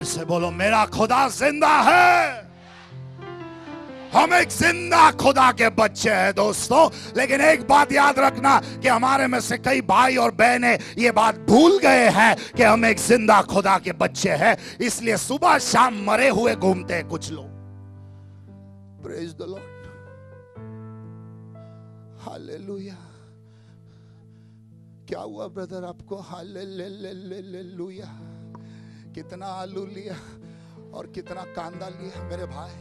से बोलो मेरा खुदा जिंदा है। हम एक जिंदा खुदा के बच्चे हैं दोस्तों। लेकिन एक बात याद रखना कि हमारे में से कई भाई और बहनें ये बात भूल गए हैं कि हम एक जिंदा खुदा के बच्चे हैं, इसलिए सुबह शाम मरे हुए घूमते हैं कुछ लोग। Praise the Lord, hallelujah. क्या हुआ ब्रदर आपको? हालेलुया। कितना आलू लिया और कितना कांदा लिया मेरे भाई।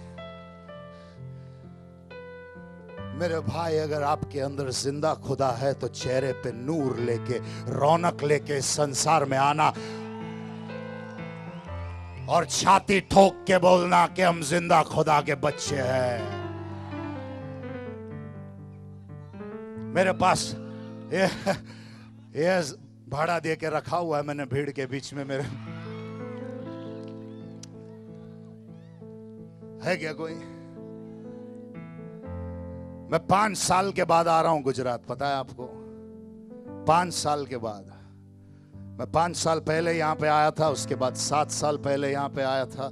मेरे भाई, अगर आपके अंदर जिंदा खुदा है तो चेहरे पे नूर लेके, रौनक लेके संसार में आना और छाती ठोक के बोलना कि हम जिंदा खुदा के बच्चे हैं। मेरे पास ये भाड़ा दे के रखा हुआ है मैंने भीड़ के बीच में। मेरे है क्या कोई? मैं 5 साल के बाद आ रहा हूं गुजरात, पता है आपको? 5 साल के बाद। मैं 5 साल पहले यहां पे आया था, उसके बाद 7 साल पहले यहां पे आया था।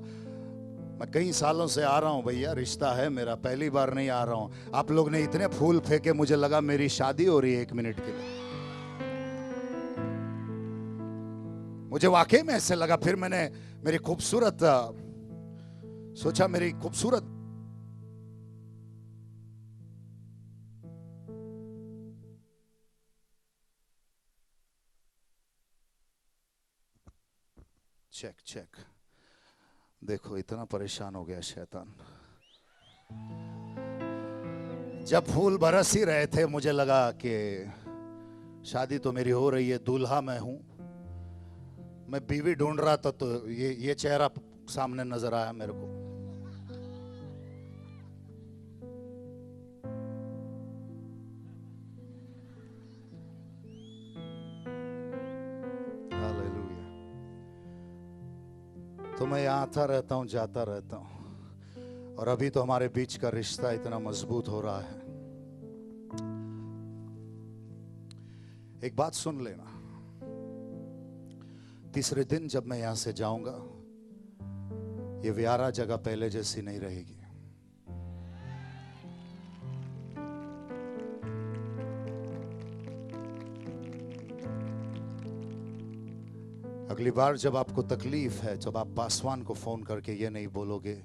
मैं कई सालों से आ रहा हूं भैया, रिश्ता है मेरा, पहली बार नहीं आ रहा हूं। आप लोग ने इतने फूल फेंके, मुझे लगा मेरी शादी हो रही है 1 मिनट के लिए। मुझे वाकई में ऐसे लगा। फिर मैंने मेरी खूबसूरत सोचा, मेरी खूबसूरत चेक देखो, इतना परेशान हो गया शैतान। जब फूल बरस ही रहे थे मुझे लगा कि शादी तो मेरी हो रही है, दूल्हा मैं हूं। मैं बीवी ढूंढ रहा था तो ये चेहरा सामने नजर आया मेरे को। हालेलुया। तो मैं यहाँ आता रहता हूँ, जाता रहता हूँ, और अभी तो हमारे बीच का रिश्ता इतना मजबूत हो रहा है। एक बात सुन लेना, तीसरे दिन जब मैं यहां से जाऊंगा, ये व्यारा जगह पहले जैसी नहीं रहेगी। अगली बार जब आपको तकलीफ है, जब आप पासवान को फोन करके ये नहीं बोलोगे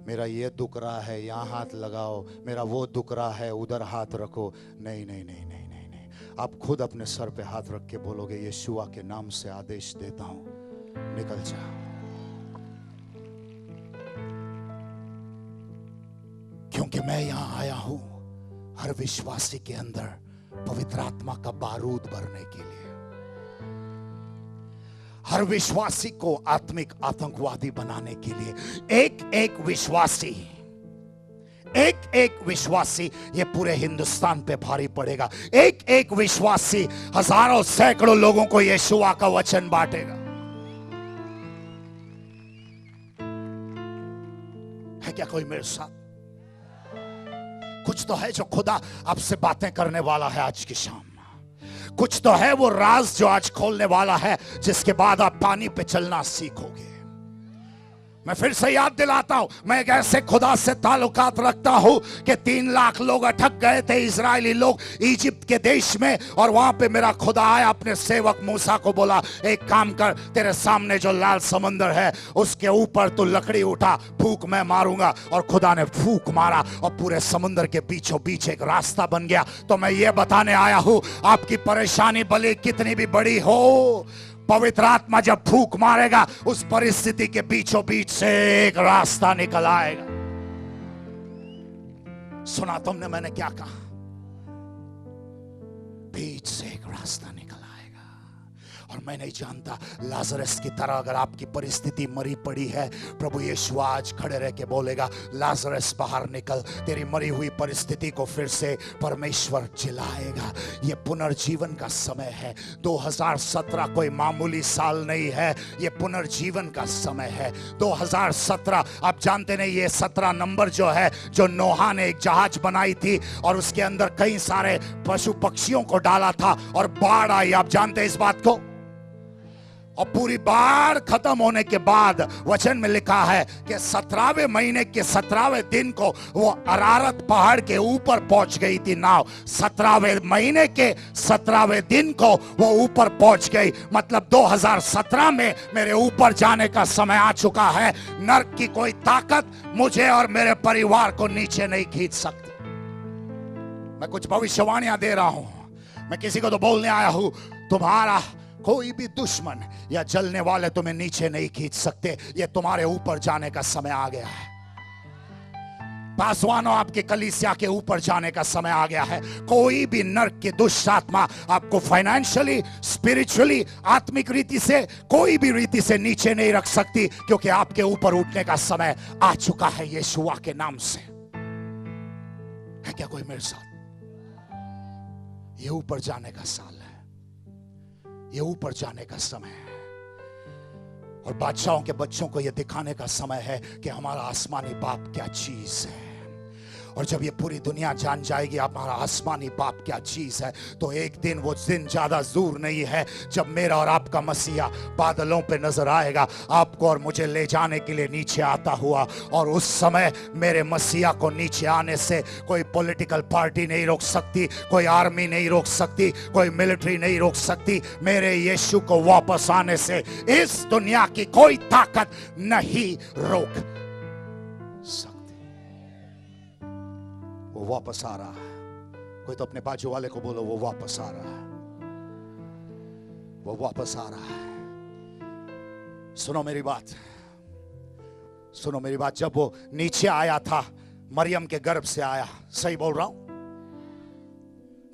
मेरा ये दुख रहा है यहां हाथ लगाओ, मेरा वो दुख रहा है उधर हाथ रखो। नहीं नहीं नहीं नहीं नहीं नहीं, आप खुद अपने सर पे हाथ रख के बोलोगे यीशुआ के नाम से आदेश देता हूं, निकल जा। क्योंकि मैं यहां आया हूं हर विश्वासी के अंदर पवित्र आत्मा का बारूद भरने के लिए, हर विश्वासी को आत्मिक आतंकवादी बनाने के लिए। एक एक विश्वासी ये पूरे हिंदुस्तान पे भारी पड़ेगा। एक विश्वासी हजारों सैकड़ों लोगों को यीशुआ का वचन बांटेगा। है क्या कोई मेरे साथ? कुछ तो है जो खुदा आपसे बातें करने वाला है आज की शाम। कुछ तो है वो राज जो आज खोलने वाला है, जिसके बाद आप पानी पे चलना सीखोगे। मैं फिर से याद दिलाता हूं, मैं एक ऐसे खुदा से ताल्लुकात रखता हूं कि 3 लाख लोग अटक गए थे, इजरायली लोग इजिप्ट के देश में, और वहां पे मेरा खुदा आया, अपने सेवक मूसा को बोला एक काम कर, तेरे सामने जो लाल समंदर है उसके ऊपर तू लकड़ी उठा, फूंक मैं मारूंगा। और खुदा ने फूंक मारा और पूरे समुद्र के बीचों बीच एक रास्ता बन गया। तो मैं ये बताने आया हूं, आपकी परेशानी भले कितनी भी बड़ी हो, पवित्र आत्मा जब फूंक मारेगा उस परिस्थिति के बीचों बीच से एक रास्ता निकल आएगा। सुना तुमने मैंने क्या कहा? बीच से एक रास्ता निकल आएगा। और मैं नहीं जानता, लाजरस की तरह अगर आपकी परिस्थिति मरी पड़ी है, प्रभु यीशु आज खड़े रह के बोलेगा लाजरस बाहर निकल, तेरी मरी हुई परिस्थिति को फिर से परमेश्वर जिलाएगा। ये पुनर्जीवन का समय है। 2017 कोई मामूली साल नहीं है, ये पुनर्जीवन का समय है। 2017 आप जानते नहीं, ये 17 नंबर जो है, जो नोहा ने एक जहाज बनाई थी और उसके अंदर कई सारे पशु पक्षियों को डाला था और बाढ़ आई। आप जानते हैं इस बात को? और पूरी बाढ़ खत्म होने के बाद वचन में लिखा है कि 17वें महीने के 17वें दिन को वो अरारत पहाड़ के ऊपर पहुंच गई थी नाव। 17वें महीने के 17वें दिन को वो ऊपर पहुंच गई। मतलब 2017 में मेरे ऊपर जाने का समय आ चुका है। नर्क की कोई ताकत मुझे और मेरे परिवार को नीचे नहीं खींच सकती। मैं कुछ भविष्यवाणियां दे रहा हूं। मैं किसी को तो बोलने आया हूं, तुम्हारा कोई भी दुश्मन या जलने वाले तुम्हें नीचे नहीं खींच सकते। ये तुम्हारे ऊपर जाने का समय आ गया है। पासवानों, आपके कलीसिया के ऊपर जाने का समय आ गया है। कोई भी नर्क की दुष्ट आत्मा आपको फाइनेंशियली, स्पिरिचुअली, आत्मिक रीति से, कोई भी रीति से नीचे नहीं रख सकती, क्योंकि आपके ऊपर उठने का समय आ चुका है यीशुआ के नाम से। है क्या कोई मेरे साथ? ये ऊपर जाने का साल है, ये ऊपर जाने का समय है। और बादशाहों के बच्चों को यह दिखाने का समय है कि हमारा आसमानी बाप क्या चीज है। और जब ये पूरी दुनिया जान जाएगी हमारा आसमानी बाप क्या चीज है, तो एक दिन, वो दिन ज्यादा दूर नहीं है, जब मेरा और आपका मसीहा बादलों पे नजर आएगा, आपको और मुझे ले जाने के लिए नीचे आता हुआ। और उस समय मेरे मसीहा को नीचे आने से कोई पॉलिटिकल पार्टी नहीं रोक सकती, कोई आर्मी नहीं रोक सकती, कोई मिलिट्री नहीं रोक सकती। मेरे यीशु को वापस आने से इस दुनिया की कोई ताकत नहीं रोक सकती। वो वापस आ रहा है। कोई तो अपने बाजू वाले को बोलो, वो वापस आ रहा है, वो वापस आ रहा है। सुनो मेरी बात, सुनो मेरी बात। जब वो नीचे आया था, मरियम के गर्भ से आया, सही बोल रहा हूं?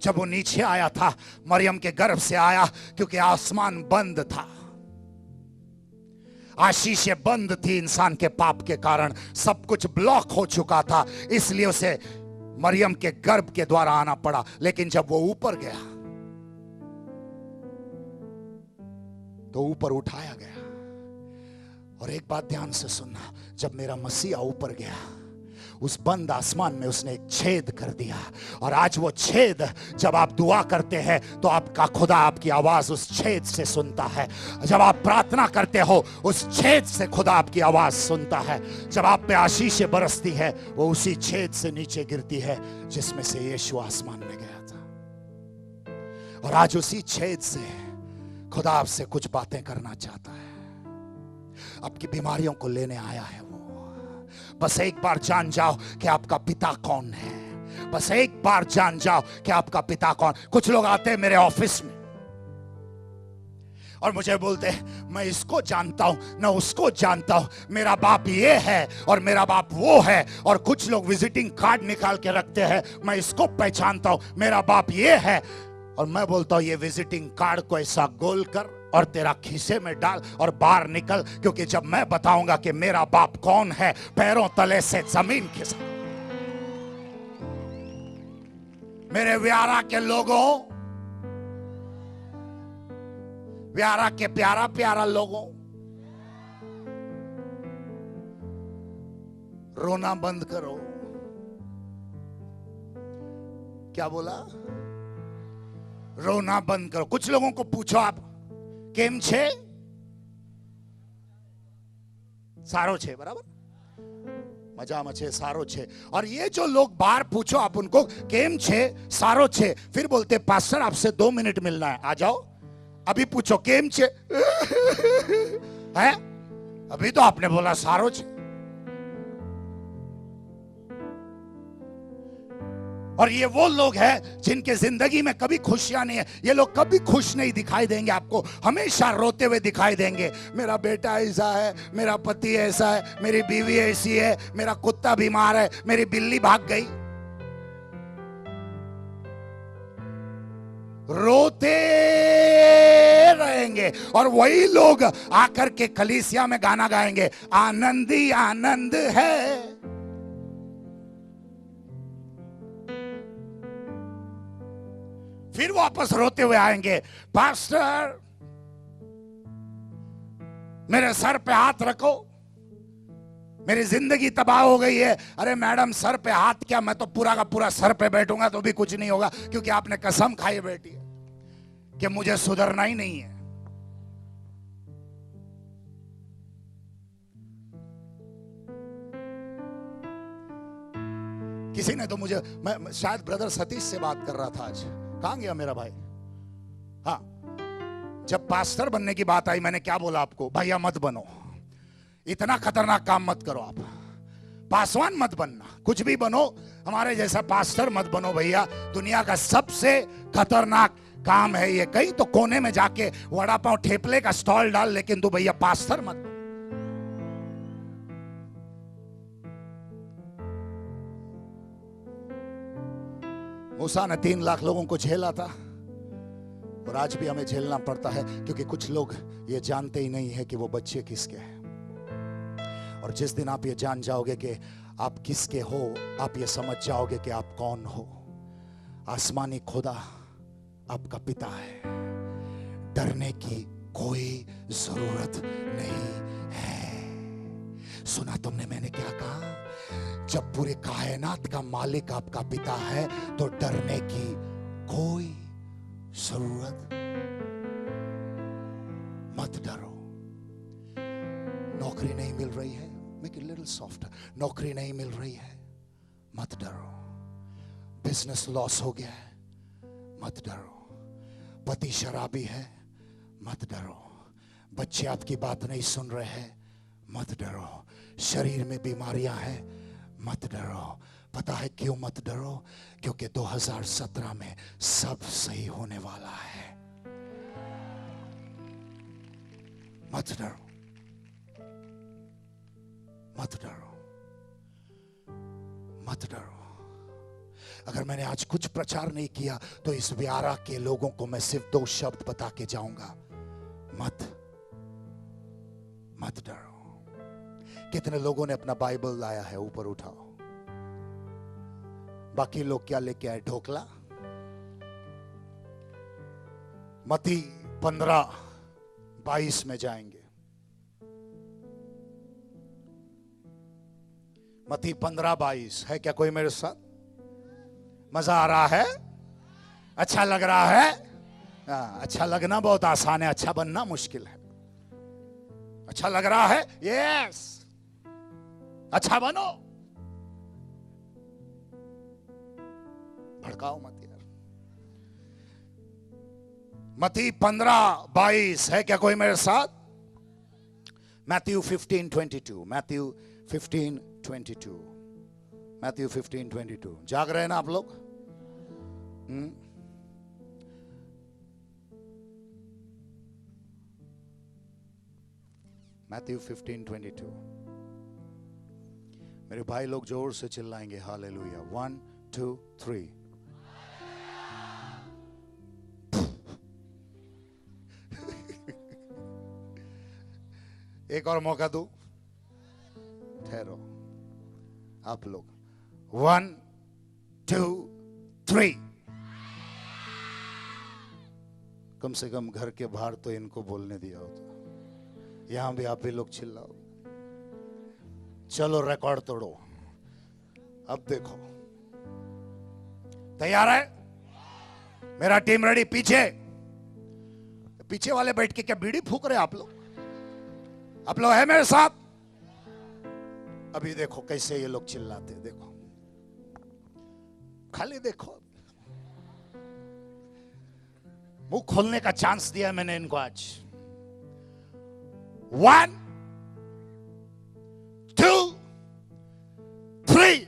जब वो नीचे आया था, मरियम के गर्भ से आया, क्योंकि आसमान बंद था, आशीषें बंद थी। इंसान के पाप के कारण सब कुछ ब्लॉक हो चुका था, इसलिए उसे मरियम के गर्भ के द्वारा आना पड़ा। लेकिन जब वो ऊपर गया तो ऊपर उठाया गया। और एक बात ध्यान से सुनना, जब मेरा मसीहा ऊपर गया, उस बंद आसमान में उसने एक छेद कर दिया। और आज वो छेद, जब आप दुआ करते हैं तो आपका खुदा आपकी आवाज उस छेद से सुनता है। जब आप प्रार्थना करते हो, उस छेद से खुदा आपकी आवाज सुनता है। जब आप पे आशीषें बरसती है, वो उसी छेद से नीचे गिरती है जिसमें से यीशु आसमान में गया था। और आज उसी छेद से खुदा आपसे कुछ बातें करना चाहता है। आपकी बीमारियों को लेने आया है वो। बस एक बार जान जाओ कि आपका पिता कौन है। बस एक बार जान जाओ कि आपका पिता कौन। कुछ लोग आते हैं मेरे ऑफिस में और मुझे बोलते हैं, मैं इसको जानता हूं, मैं उसको जानता हूं, मेरा बाप ये है और मेरा बाप वो है। और कुछ लोग विजिटिंग कार्ड निकाल के रखते हैं, मैं इसको पहचानता हूं, मेरा बाप ये है। और मैं बोलता हूं, ये विजिटिंग कार्ड को ऐसा गोल कर और तेरा खीसे में डाल और बाहर निकल, क्योंकि जब मैं बताऊंगा कि मेरा बाप कौन है, पैरों तले से जमीन खिसक। मेरे व्यारा के लोगों, व्यारा के प्यारा प्यारा लोगों, रोना बंद करो। क्या बोला? रोना बंद करो। कुछ लोगों को पूछो आप, केम छे? सारो छे, बराबर, मजा मचे, सारो छे। और ये जो लोग बाहर पूछो आप उनको, केम छे, सारो छे, फिर बोलते पास्टर आपसे 2 मिनट मिलना है, आ जाओ। अभी पूछो केम छे है, अभी तो आपने बोला सारो छे। और ये वो लोग हैं जिनके जिंदगी में कभी खुशियां नहीं है। ये लोग कभी खुश नहीं दिखाई देंगे, आपको हमेशा रोते हुए दिखाई देंगे। मेरा बेटा ऐसा है, मेरा पति ऐसा है, मेरी बीवी ऐसी है, मेरा कुत्ता बीमार है, मेरी बिल्ली भाग गई। रोते रहेंगे। और वही लोग आकर के कलीसिया में गाना गाएंगे, आनंद ही आनंद है। फिर वापस रोते हुए आएंगे, पास्टर मेरे सर पे हाथ रखो, मेरी जिंदगी तबाह हो गई है। अरे मैडम, सर पे हाथ क्या, मैं तो पूरा का पूरा सर पे बैठूंगा तो भी कुछ नहीं होगा, क्योंकि आपने कसम खाई बेटी कि मुझे सुधरना ही नहीं है। किसी ने तो मुझे, मैं शायद ब्रदर सतीश से बात कर रहा था आज, कहां गया मेरा भाई? हाँ, जब पास्टर बनने की बात आई, मैंने क्या बोला आपको? भैया मत बनो, इतना खतरनाक काम मत करो, आप पासवान मत बनना, कुछ भी बनो, हमारे जैसा पास्टर मत बनो भैया। दुनिया का सबसे खतरनाक काम है ये। कहीं तो कोने में जाके वड़ा पाव ठेपले का स्टॉल डाल, लेकिन तू भैया पास्टर मत बन। मूसा ने 3 लाख लोगों को झेला था, और आज भी हमें झेलना पड़ता है, क्योंकि कुछ लोग ये जानते ही नहीं है कि वो बच्चे किसके हैं। और जिस दिन आप ये जान जाओगे कि आप किसके हो, आप ये समझ जाओगे कि आप कौन हो। आसमानी खुदा आपका पिता है, डरने की कोई जरूरत नहीं है। सुना तुमने मैंने क्या कहा? जब पूरे कायनात का मालिक आपका पिता है तो डरने की कोई जरूरत मत डरो। नौकरी नहीं मिल रही है, मेक इट लिटिल सॉफ्टर। नौकरी नहीं मिल रही है, मत डरो। बिजनेस लॉस हो गया है, मत डरो। पति शराबी है, मत डरो। बच्चे आपकी बात नहीं सुन रहे हैं, मत डरो। शरीर में बीमारियां हैं, मत डरो। पता है क्यों मत डरो? क्योंकि 2017 में सब सही होने वाला है। मत डरो, मत डरो, मत डरो। अगर मैंने आज कुछ प्रचार नहीं किया तो इस व्यारा के लोगों को मैं सिर्फ 2 शब्द बता के जाऊंगा, मत मत डरो। कितने लोगों ने अपना बाइबल लाया है? ऊपर उठाओ। बाकी लोग क्या लेके आए? ढोकला। मत्ती 15:22 में जाएंगे। मत्ती 15:22 है क्या कोई मेरे साथ? मजा आ रहा है? अच्छा लग रहा है? अच्छा लगना बहुत आसान है, अच्छा बनना मुश्किल है। अच्छा लग रहा है? यस, अच्छा बनो। भड़काओ मत यार। मत्ती 15:22 है क्या कोई मेरे साथ? Matthew 15:22, Matthew 15:22, Matthew 15:22। जाग रहे हैं ना आप लोग? मैथ्यू 15:22। मेरे भाई लोग जोर से चिल्लाएंगे हालेलुया। 1 2 3। एक और मौका दो, ठहरो आप लोग। 1 2 3। कम से कम घर के बाहर तो इनको बोलने दिया होता, यहां भी आप भी लोग चिल्लाओ। चलो रिकॉर्ड तोड़ो। अब देखो, तैयार है? मेरा टीम रेडी? पीछे पीछे वाले बैठ के क्या बीड़ी फूक रहे आप लोग? आप लोग है मेरे साथ? अभी देखो कैसे ये लोग चिल्लाते, देखो खाली देखो। मुंह खोलने का चांस दिया मैंने इनको आज। 1 2 3।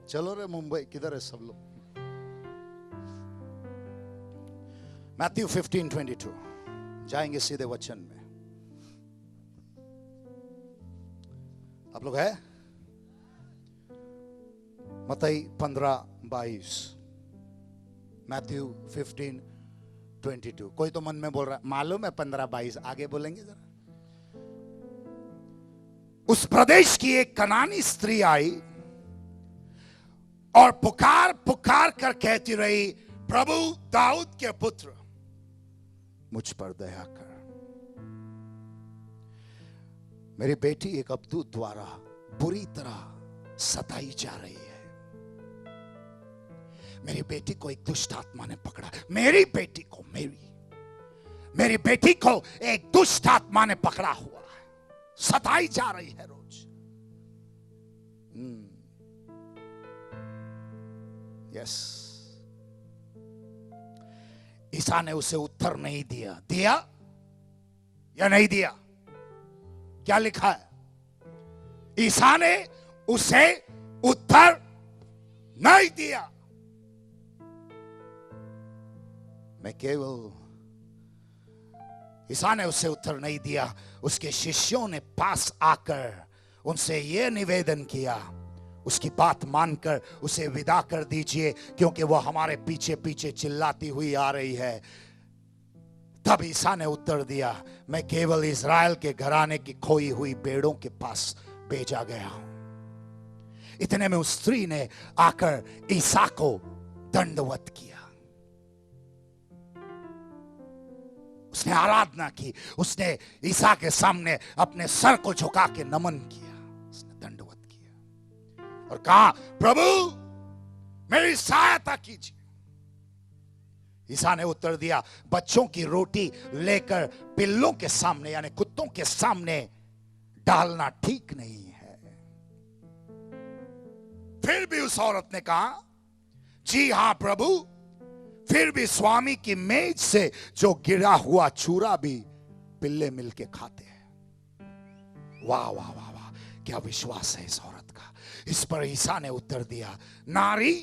चलो रे मुंबई, किधर है सब लोग? मैथ्यू 15:22 जाएंगे सीधे वचन में। आप लोग है? मत्ती 15:22, मैथ्यू 15:22। कोई तो मन में बोल रहा है मालूम है 15:22, आगे बोलेंगे जरा। उस प्रदेश की एक कनानी स्त्री आई और पुकार पुकार कर कहती रही, प्रभु दाऊद के पुत्र मुझ पर दया कर। मेरी बेटी एक अबदूत द्वारा बुरी तरह सताई जा रही है। मेरी बेटी को एक दुष्ट आत्मा ने पकड़ा। मेरी बेटी को एक दुष्ट आत्मा ने पकड़ा हुआ है। सताई जा रही है रोज। यस, ईसा ने उसे उत्तर नहीं दिया। दिया या नहीं दिया? क्या लिखा है? ईसा ने उसे उत्तर नहीं दिया। मैं केवल, ईसा ने उसे उत्तर नहीं दिया। उसके शिष्यों ने पास आकर उनसे यह निवेदन किया, उसकी बात मानकर उसे विदा कर दीजिए, क्योंकि वह हमारे पीछे पीछे चिल्लाती हुई आ रही है। तब ईसा ने उत्तर दिया, मैं केवल इज़राइल के घराने की खोई हुई भेड़ों के पास भेजा गया हूं। इतने में उस स्त्री ने आकर ईसा को दंडवत किया। उसने आराधना की, उसने ईसा के सामने अपने सर को झुका के नमन किया, उसने दंडवत किया और कहा, प्रभु मेरी सहायता कीजिए। ईसा ने उत्तर दिया, बच्चों की रोटी लेकर पिल्लों के सामने यानी कुत्तों के सामने डालना ठीक नहीं है। फिर भी उस औरत ने कहा, जी हां प्रभु, फिर भी स्वामी की मेज से जो गिरा हुआ चूरा भी पिल्ले मिलके खाते हैं। वाह वाह वाह वाह, क्या विश्वास है इस औरत का। इस पर ईसा ने उत्तर दिया, नारी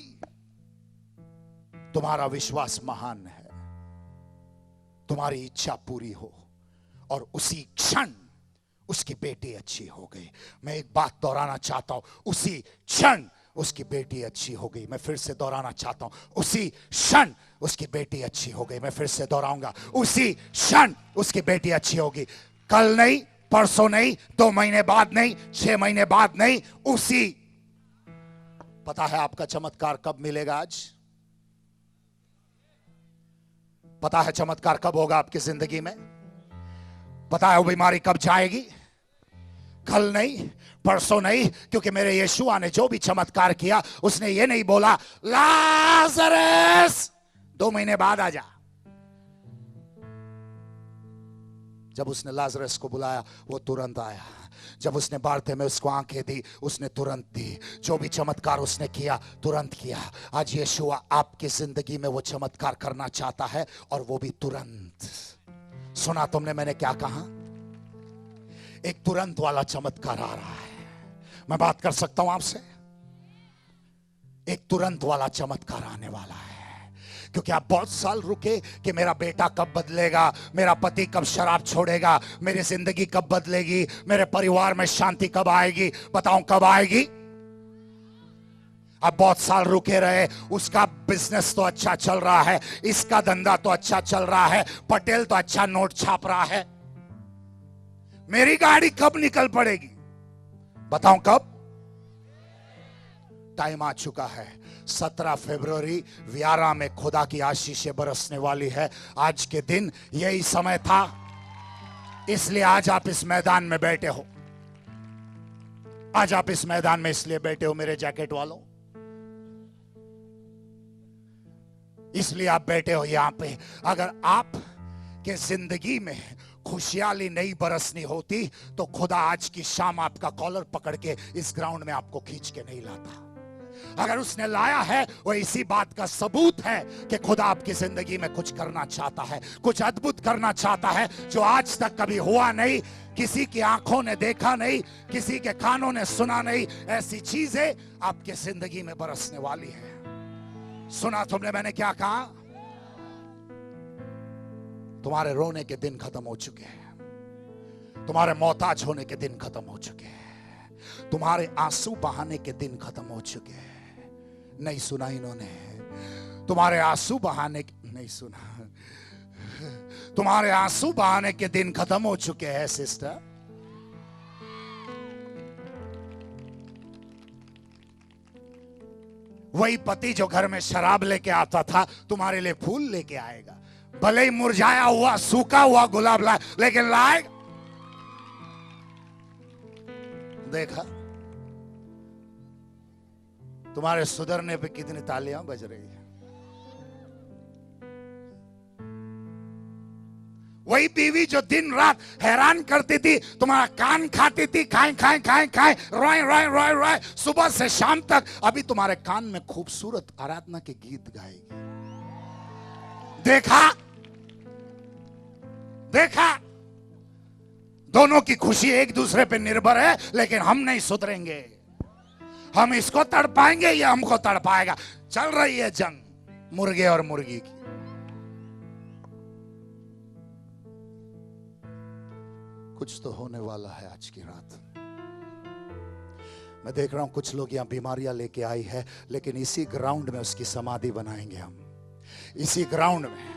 तुम्हारा विश्वास महान है, तुम्हारी इच्छा पूरी हो। और उसी क्षण उसकी बेटी अच्छी हो गई। मैं एक बात दोहराना चाहता हूं, उसी क्षण उसकी बेटी अच्छी हो गई। मैं फिर से दोहराना चाहता हूं, उसी क्षण उसकी बेटी अच्छी हो गई। मैं फिर से दोहराऊंगा, उसी क्षण उसकी बेटी अच्छी होगी। कल नहीं, परसों नहीं, 2 महीने बाद नहीं, 6 महीने बाद नहीं, उसी। पता है आपका चमत्कार कब मिलेगा? आज पता है चमत्कार कब होगा आपकी जिंदगी में? पता है वो बीमारी कब जाएगी? कल नहीं, परसों नहीं, क्योंकि मेरे यीशुआ ने जो भी चमत्कार किया उसने ये नहीं बोला लाजरस 2 महीने बाद आ जा। जब उसने लाजरस को बुलाया वो तुरंत आया। जब उसने बारतिमेउस को आंखें दी उसने तुरंत दी। जो भी चमत्कार उसने किया तुरंत किया। आज यीशुआ आपकी जिंदगी में वो चमत्कार करना चाहता है और वो भी तुरंत। सुना तुमने मैंने क्या कहा? एक तुरंत वाला चमत्कार आ रहा है। मैं बात कर सकता हूं आपसे? एक तुरंत वाला चमत्कार आने वाला है। क्योंकि आप बहुत साल रुके कि मेरा बेटा कब बदलेगा, मेरा पति कब शराब छोड़ेगा, मेरी जिंदगी कब बदलेगी, मेरे परिवार में शांति कब आएगी। बताऊं कब आएगी? आप बहुत साल रुके रहे। उसका बिजनेस तो अच्छा चल रहा है, इसका धंधा तो अच्छा चल रहा है, पटेल तो अच्छा नोट छाप रहा है। मेरी गाड़ी कब निकल पड़ेगी? बताऊं कब? टाइम आ चुका है। 17 फरवरी व्यारा में खुदा की आशीषें बरसने वाली है। आज के दिन यही समय था, इसलिए आज आप इस मैदान में बैठे हो। आज आप इस मैदान में इसलिए बैठे हो मेरे जैकेट वालों, इसलिए आप बैठे हो यहां पे। अगर आप के जिंदगी में खुशहाली नहीं बरसनी होती तो खुदा आज की शाम आपका कॉलर पकड़ के इस ग्राउंड में आपको खींच के नहीं लाता। अगर उसने लाया है वो इसी बात का सबूत है कि खुदा आपकी जिंदगी में कुछ करना चाहता है, कुछ अद्भुत करना चाहता है जो आज तक कभी हुआ नहीं, किसी की आंखों ने देखा नहीं, किसी के कानों ने सुना नहीं। ऐसी चीजें आपकी जिंदगी में बरसने वाली है। सुना तुमने मैंने क्या कहा? तुम्हारे रोने के दिन खत्म हो चुके हैं, तुम्हारे मोहताज होने के दिन खत्म हो चुके हैं, तुम्हारे आंसू बहाने के दिन खत्म हो चुके हैं। नहीं सुना इन्होंने? तुम्हारे आंसू बहाने, नहीं सुना, तुम्हारे आंसू बहाने के दिन खत्म हो चुके हैं सिस्टर। वही पति जो घर में शराब लेके आता था तुम्हारे लिए फूल लेके आएगा। भले ही मुरझाया हुआ सूखा हुआ गुलाब लाए, लेकिन लाएगा। देखा तुम्हारे सुधरने पे कितनी तालियां बज रही है। वही बीवी जो दिन रात हैरान करती थी, तुम्हारा कान खाती थी, खाए खाए खाए खाए, रोए रोए रोए रोए, सुबह से शाम तक, अभी तुम्हारे कान में खूबसूरत आराधना के गीत गाएगी। देखा देखा, दोनों की खुशी एक दूसरे पे निर्भर है, लेकिन हम नहीं सुधरेंगे। हम इसको तड़पाएंगे, ये हमको तड़पाएगा। चल रही है जंग मुर्गे और मुर्गी की। कुछ तो होने वाला है आज की रात। मैं देख रहा हूं कुछ लोग यहां बीमारियां लेके आई है, लेकिन इसी ग्राउंड में उसकी समाधि बनाएंगे हम। इसी ग्राउंड में,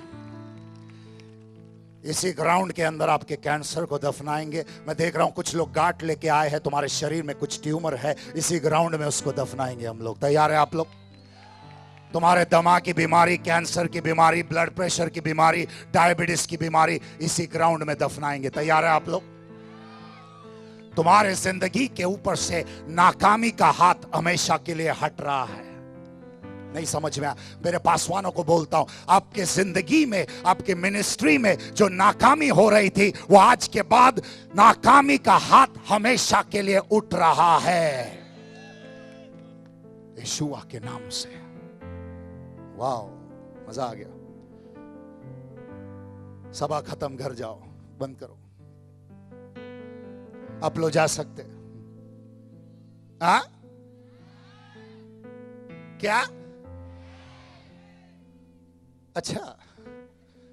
इसी ग्राउंड के अंदर आपके कैंसर को दफनाएंगे। मैं देख रहा हूं कुछ लोग गांठ लेके आए हैं, तुम्हारे शरीर में कुछ ट्यूमर है, इसी ग्राउंड में उसको दफनाएंगे हम लोग। तैयार है आप लोग? तुम्हारे दमा की बीमारी, कैंसर की बीमारी, ब्लड प्रेशर की बीमारी, डायबिटीज की बीमारी, इसी ग्राउंड में दफनाएंगे। तैयार है आप लोग? तुम्हारे जिंदगी के ऊपर से नाकामी का हाथ हमेशा के लिए हट रहा है। नहीं समझ में? मेरे पासवानों को बोलता हूं, आपके जिंदगी में, आपके मिनिस्ट्री में जो नाकामी हो रही थी, वो आज के बाद नाकामी का हाथ हमेशा के लिए उठ रहा है, यीशुआ के नाम से। वाह, मजा आ गया। सभा खत्म, घर जाओ, बंद करो। आप लोग जा सकते। हाँ, क्या? अच्छा,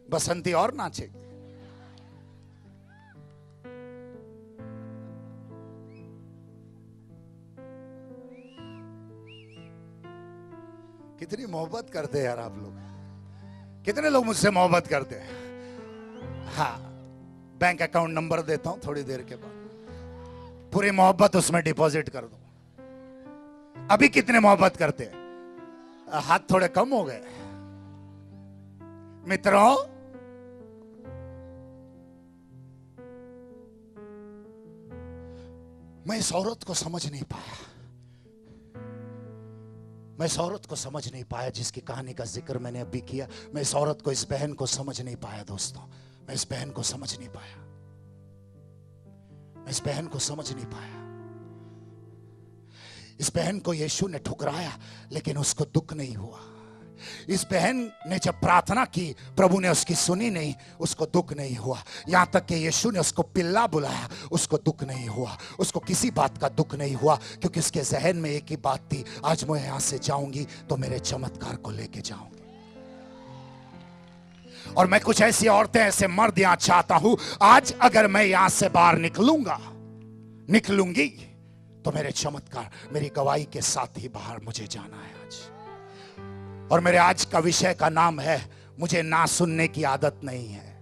बसंती और नाचेगी। कितनी मोहब्बत करते हैं यार आप लोग। कितने लोग मुझसे मोहब्बत करते हैं? हाँ, बैंक अकाउंट नंबर देता हूं थोड़ी देर के बाद, पूरी मोहब्बत उसमें डिपॉजिट कर दो। अभी कितने मोहब्बत करते हैं? हाथ थोड़े कम हो गए। मित्रों, मैं इस औरत को समझ नहीं पाया। मैं इस औरत को समझ नहीं पाया जिसकी कहानी का जिक्र मैंने अभी किया। मैं इस औरत को, इस बहन को समझ नहीं पाया दोस्तों। मैं इस बहन को समझ नहीं पाया। मैं इस बहन को समझ नहीं पाया। इस बहन को यीशु ने ठुकराया, लेकिन उसको दुख नहीं हुआ। इस बहन ने जब प्रार्थना की, प्रभु ने उसकी सुनी नहीं, उसको दुख नहीं हुआ। यहां तक कि यीशु ने उसको पिल्ला बुलाया, उसको दुख नहीं हुआ। उसको किसी बात का दुख नहीं हुआ, क्योंकि उसके जहन में एक ही बात थी, आज मैं यहां से जाऊंगी तो मेरे चमत्कार को लेके जाऊंगी। और मैं कुछ ऐसी औरतें, ऐसे मर्द यहां चाहता हूं, आज अगर मैं यहां से बाहर निकलूंगी तो मेरे चमत्कार, मेरी गवाही के साथ ही बाहर मुझे जाना है आज। और मेरे आज का विषय का नाम है, मुझे ना सुनने की आदत नहीं है।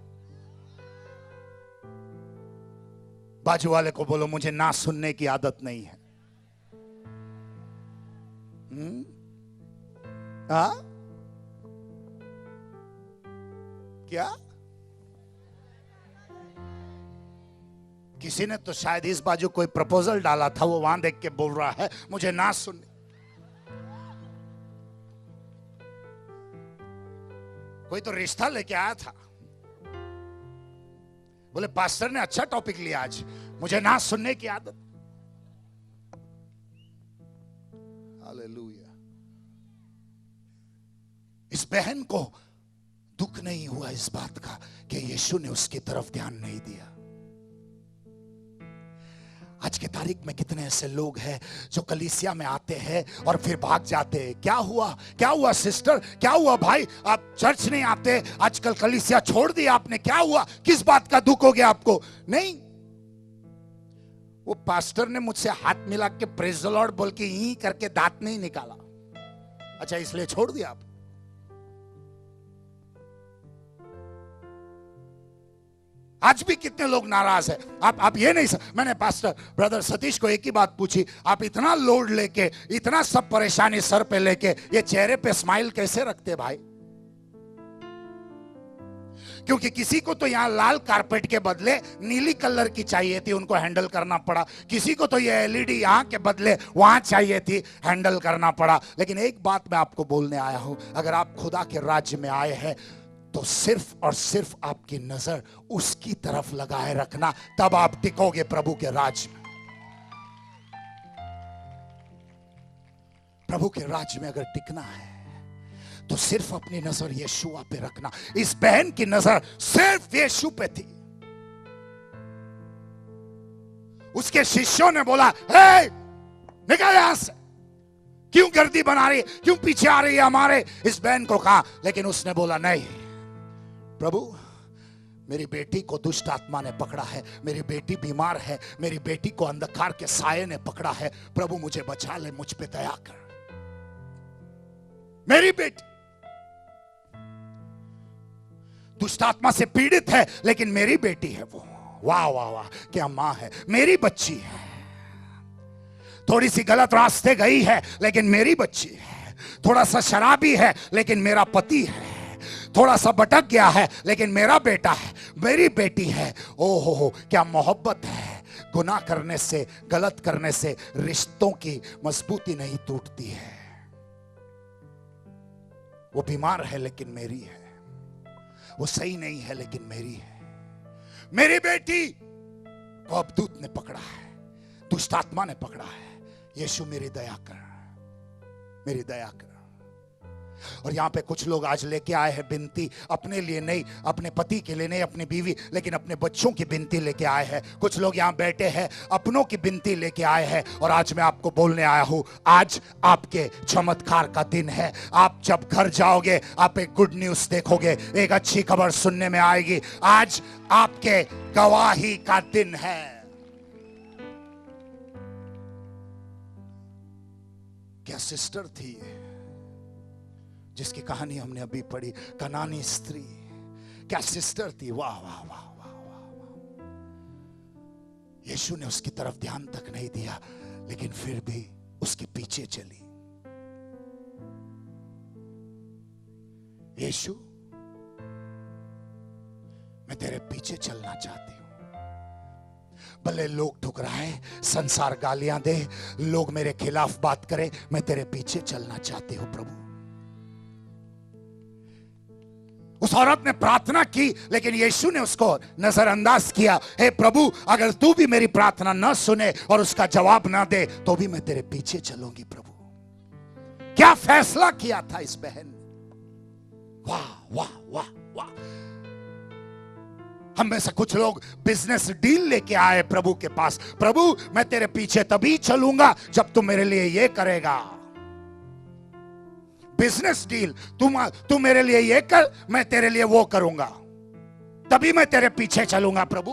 बाजू वाले को बोलो, मुझे ना सुनने की आदत नहीं है। क्या? किसी ने तो शायद इस बाजू कोई प्रपोजल डाला था, वो वहां देख के बोल रहा है मुझे ना सुनने। कोई तो रिश्ता लेके आया था, बोले पास्टर ने अच्छा टॉपिक लिया आज, मुझे ना सुनने की आदत। हालेलुया। इस बहन को दुख नहीं हुआ इस बात का कि यीशु ने उसकी तरफ ध्यान नहीं दिया। आज की तारीख में कितने ऐसे लोग हैं जो कलीसिया में आते हैं और फिर भाग जाते हैं। क्या हुआ, क्या हुआ सिस्टर, क्या हुआ भाई, आप चर्च नहीं आते, आजकल कलीसिया छोड़ दिया आपने, क्या हुआ, किस बात का दुख हो गया आपको? नहीं, वो पास्टर ने मुझसे हाथ मिला के प्रेज द लॉर्ड बोल के यहीं करके दांत नहीं निकाला, अच्छा इसलिए छोड़ दिया आप। आज भी कितने लोग नाराज हैं। आप ये नहीं मैंने पास्टर ब्रदर सतीश को एक ही बात पूछी, आप इतना लोड लेके, इतना सब परेशानी सर पे लेके, ये चेहरे पे स्माइल कैसे रखते भाई? क्योंकि किसी को तो यहां लाल कारपेट के बदले नीली कलर की चाहिए थी, उनको हैंडल करना पड़ा। किसी को तो ये एलईडी यहां के बदले वहां चाहिए थी, हैंडल करना पड़ा। लेकिन एक बात मैं आपको बोलने आया हूं, अगर आप खुदा के राज्य में आए हैं तो सिर्फ और सिर्फ आपकी नजर उसकी तरफ लगाए रखना, तब आप टिकोगे प्रभु के राज में। प्रभु के राज्य में अगर टिकना है तो सिर्फ अपनी नजर यीशुआ पे रखना। इस बहन की नजर सिर्फ यीशु पे थी। उसके शिष्यों ने बोला, हे निकल यहां से, क्यों गर्दी बना रही, क्यों पीछे आ रही है हमारे। इस बहन को कहा, लेकिन उसने बोला, नहीं प्रभु, मेरी बेटी को दुष्ट आत्मा ने पकड़ा है, मेरी बेटी बीमार है, मेरी बेटी को अंधकार के साये ने पकड़ा है। प्रभु मुझे बचा ले, मुझ पे दया कर। मेरी बेटी दुष्ट आत्मा से पीड़ित है, लेकिन मेरी बेटी है वो। वाह वाह वाह, क्या मां है, मेरी बच्ची है। थोड़ी सी गलत रास्ते गई है, लेकिन मेरी बच्ची है। थोड़ा सा शराबी है, लेकिन मेरा पति है। थोड़ा सा भटक गया है, लेकिन मेरा बेटा है, मेरी बेटी है। ओहो हो, क्या मोहब्बत है। गुनाह करने से, गलत करने से रिश्तों की मजबूती नहीं टूटती है। वो बीमार है, लेकिन मेरी है। वो सही नहीं है, लेकिन मेरी है। मेरी बेटी को अब दूत ने पकड़ा है, दुष्ट आत्मा ने पकड़ा है। यीशु मेरी दया कर, मेरी दया कर। और यहां पे कुछ लोग आज लेके आए हैं बिनती, अपने लिए नहीं, अपने पति के लिए नहीं, अपनी बीवी, लेकिन अपने बच्चों की बिनती लेके आए हैं। कुछ लोग यहां बैठे हैं, अपनों की बिनती लेके आए हैं। और आज मैं आपको बोलने आया हूं, आज आपके चमत्कार का दिन है। आप जब घर जाओगे, आप एक गुड न्यूज देखोगे, एक अच्छी खबर सुनने में आएगी। आज आपके गवाही का दिन है। क्या सिस्टर थी जिसकी कहानी हमने अभी पढ़ी, कनानी स्त्री। क्या सिस्टर थी, वाह वाह वाह वाह वाह। यीशु ने उसकी तरफ ध्यान तक नहीं दिया, लेकिन फिर भी उसके पीछे चली। यीशु, मैं तेरे पीछे चलना चाहती हूं। भले लोग ठुकराए, संसार गालियां दे, लोग मेरे खिलाफ बात करें, मैं तेरे पीछे चलना चाहती हूं प्रभु। उस औरत ने प्रार्थना की, लेकिन यीशु ने उसको नजरअंदाज किया। हे प्रभु, अगर तू भी मेरी प्रार्थना न सुने और उसका जवाब ना दे, तो भी मैं तेरे पीछे चलूंगी प्रभु। क्या फैसला किया था इस बहन ने। वाह वाह वाह वाह। हम में से कुछ लोग बिजनेस डील लेके आए प्रभु के पास। प्रभु, मैं तेरे पीछे तभी चलूंगा जब तू मेरे लिए ये करेगा। बिजनेस डील, तू मेरे लिए ये कर, मैं तेरे लिए वो करूंगा, तभी मैं तेरे पीछे चलूंगा प्रभु।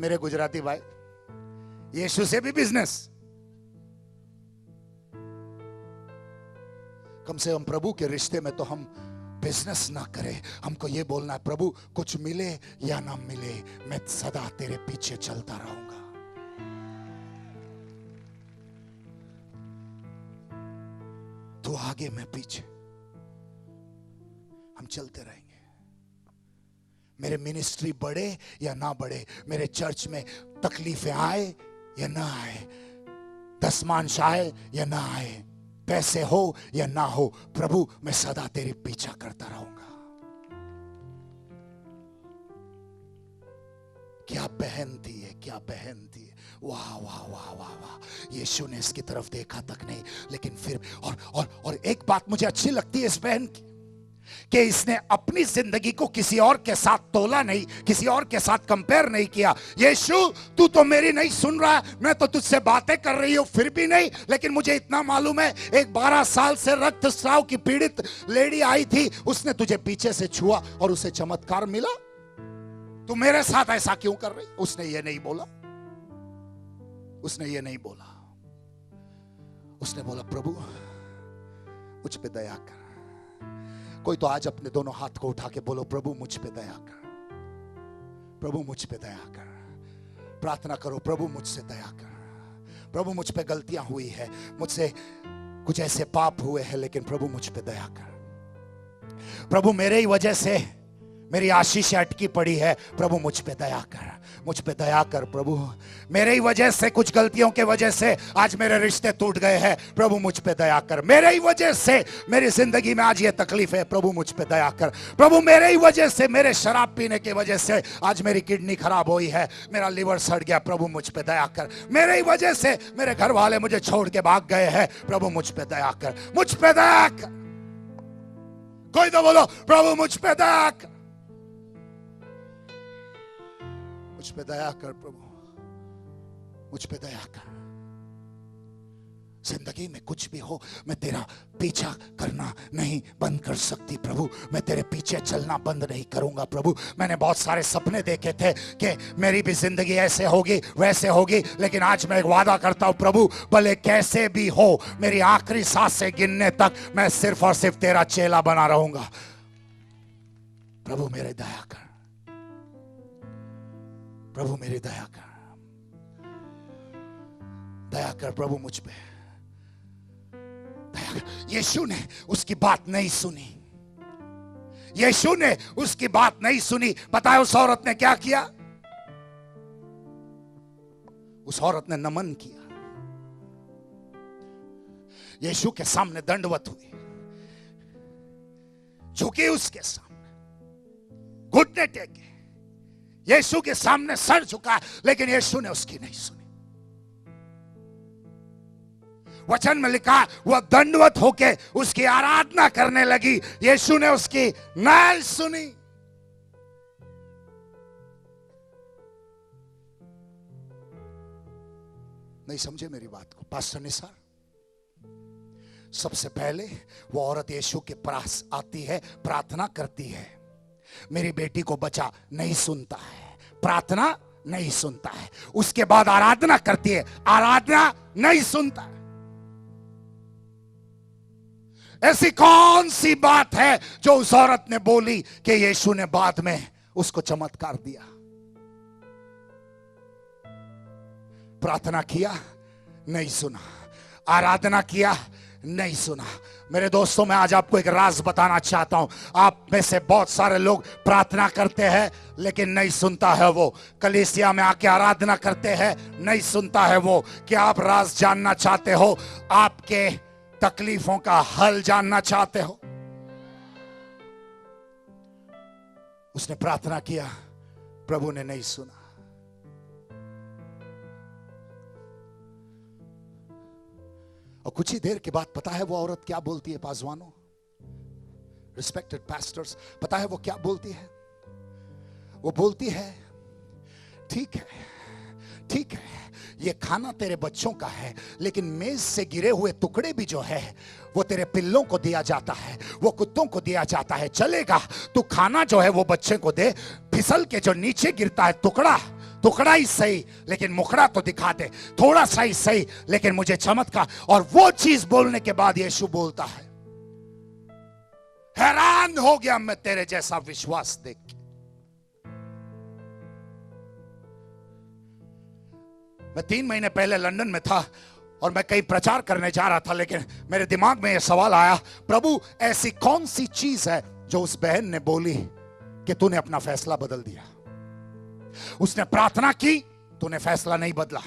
मेरे गुजराती भाई, यीशु से भी बिजनेस। कम से कम प्रभु के रिश्ते में तो हम बिजनेस ना करें। हमको ये बोलना है, प्रभु कुछ मिले या ना मिले, मैं सदा तेरे पीछे चलता रहूंगा। तू आगे, मैं पीछे, हम चलते रहेंगे। मेरे मिनिस्ट्री बढ़े या ना बढ़े, मेरे चर्च में तकलीफें आए या ना आए, दसमांश आए या ना आए, पैसे हो या ना हो, प्रभु मैं सदा तेरे पीछा करता रहूंगा। क्या बहन थी है, क्या बहन थी। वाह वाह वाह वाह वाह। यीशु ने इसकी तरफ देखा तक नहीं, लेकिन फिर और एक बात मुझे अच्छी लगती है इस बहन की, कि इसने अपनी जिंदगी को किसी और के साथ तोला नहीं, किसी और के साथ कंपेयर नहीं किया। यीशु, तू तो मेरी नहीं सुन रहा, मैं तो तुझसे बातें कर रही हूं फिर भी नहीं, लेकिन मुझे इतना मालूम है, एक 12 साल से रक्तस्राव की पीड़ित लेडी आई थी, उसने तुझे पीछे से छुआ और उसे चमत्कार मिला। तू मेरे साथ ऐसा क्यों कर रही। उसने ये नहीं बोला, उसने ये नहीं बोला। उसने बोला, प्रभु मुझ पे दया कर। कोई तो आज अपने दोनों हाथ को उठा के बोलो, प्रभु मुझ पे दया कर, प्रभु मुझ पे दया कर। प्रार्थना करो, प्रभु मुझसे दया कर। प्रभु मुझ पे गलतियां हुई है, मुझसे कुछ ऐसे पाप हुए हैं, लेकिन प्रभु मुझ पे दया कर। प्रभु मेरे ही वजह से मेरी आशीष अटकी पड़ी है, प्रभु मुझ पे दया कर, मुझ पे दया कर प्रभु। मेरे ही वजह से, कुछ गलतियों के वजह से आज मेरे रिश्ते टूट गए हैं, प्रभु मुझ पे दया कर। मेरे ही वजह से मेरी जिंदगी में आज ये तकलीफ है, प्रभु मुझ पे दया कर। प्रभु मेरे ही वजह से, मेरे शराब पीने की वजह से आज मेरी किडनी खराब हुई है, मेरा लिवर सड़ गया, प्रभु मुझ पे दया कर। मेरे ही वजह से मेरे घर वाले मुझे छोड़ के भाग गए हैं, प्रभु मुझ पे दया कर, मुझ पे दया कर। कोई तो बोलो, प्रभु मुझ पे दया कर, मुझ पे दया कर प्रभु, मुझ पे दया कर। जिंदगी में कुछ भी हो, मैं तेरा पीछा करना नहीं बंद कर सकती प्रभु, मैं तेरे पीछे चलना बंद नहीं करूंगा प्रभु। मैंने बहुत सारे सपने देखे थे कि मेरी भी जिंदगी ऐसे होगी वैसे होगी, लेकिन आज मैं एक वादा करता हूं प्रभु, भले कैसे भी हो, मेरी आखिरी सांसें गिनने तक मैं सिर्फ और सिर्फ तेरा चेला बना रहूंगा। प्रभु मेरे दया कर, प्रभु मेरी दया कर, दया कर प्रभु मुझ पे दया कर। यीशु ने उसकी बात नहीं सुनी, यीशु ने उसकी बात नहीं सुनी। पता है उस औरत ने क्या किया? उस औरत ने नमन किया, यीशु के सामने दंडवत हुई, झुकी उसके सामने, घुटने टेके, यीशु के सामने सर झुका, लेकिन यीशु ने उसकी नहीं सुनी। वचन में लिखा, वह दंडवत होके उसकी आराधना करने लगी, यीशु ने उसकी नहीं सुनी। नहीं समझे मेरी बात को पास्टर निसार? सबसे पहले वो औरत यीशु के पास आती है, प्रार्थना करती है, मेरी बेटी को बचा, नहीं सुनता है, प्रार्थना नहीं सुनता है। उसके बाद आराधना करती है, आराधना नहीं सुनता है। ऐसी कौन सी बात है जो उस औरत ने बोली कि यीशु ने बाद में उसको चमत्कार दिया? प्रार्थना किया, नहीं सुना, आराधना किया, नहीं सुना। मेरे दोस्तों, मैं आज आपको एक राज बताना चाहता हूं। आप में से बहुत सारे लोग प्रार्थना करते हैं लेकिन नहीं सुनता है वो, कलीसिया में आके आराधना करते हैं, नहीं सुनता है वो। क्या आप राज जानना चाहते हो? आपके तकलीफों का हल जानना चाहते हो? उसने प्रार्थना किया, प्रभु ने नहीं सुना। और कुछ ही देर के बाद पता है वो औरत क्या बोलती है पासवानों, रिस्पेक्टेड पास्टर्स? पता है वो क्या बोलती है? वो बोलती है, ठीक है, ठीक है, ये खाना तेरे बच्चों का है, लेकिन मेज से गिरे हुए टुकड़े भी जो है वो तेरे पिल्लों को दिया जाता है, वो कुत्तों को दिया जाता है। चलेगा, तू खाना जो है वो बच्चे को दे, फिसल के जो नीचे गिरता है टुकड़ा, टुकड़ा ही सही लेकिन मुखड़ा तो दिखा दे, थोड़ा सा ही सही लेकिन मुझे चमत्कार। और वो चीज बोलने के बाद यीशु बोलता है, हैरान हो गया मैं तेरे जैसा विश्वास देख के। मैं 3 महीने पहले लंदन में था और मैं कहीं प्रचार करने जा रहा था, लेकिन मेरे दिमाग में यह सवाल आया, प्रभु ऐसी कौन सी चीज है जो उस बहन ने बोली कि तूने अपना फैसला बदल दिया? उसने प्रार्थना की, तूने फैसला नहीं बदला।